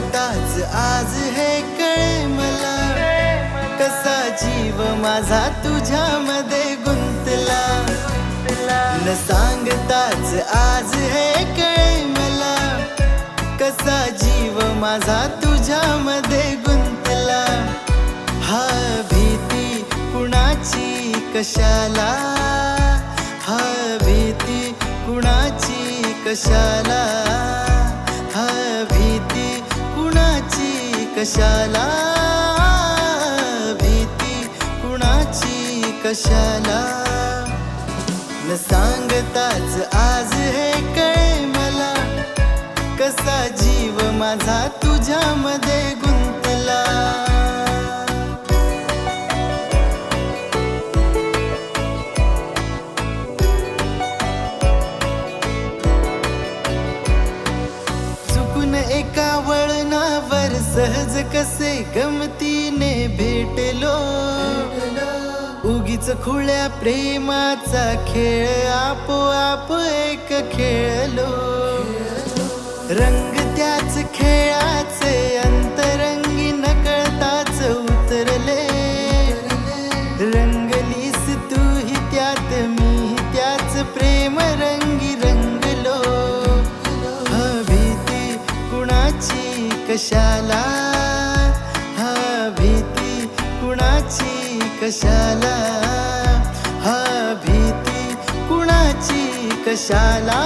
सांगताच आज हे कळे मला, कसा जीव माझा तुझ्यामध्ये गुंतला. न सांगताच आज हे कळे मला, कसा जीव माझा तुझ्यामध्ये गुंतला. हा भीती कुणाची कशाला, हा भीती कुणाची कशाला, हा भीती कुणाची कशाला, भीती कुणाची कशाला. न सांगताच आज हे कळे मला, कसा जीव माझा तुझ्यामध्ये गुंतला. चुकून एका वळणावर सहज कसे गमतीने भेटलो, उगीच खुळ्या प्रेमाचा खेळ आपोआप एक खेळलो. रंग त्याच खेळाचे अंतरंगी नकळताच उतरले. रंगलीस तूही त्यात मी त्याच प्रेम रंगी रंगलो. हा भीती कुणाची कशाला, हा भीती कुणाची कशाला, हा भीती कुणाची कशाला.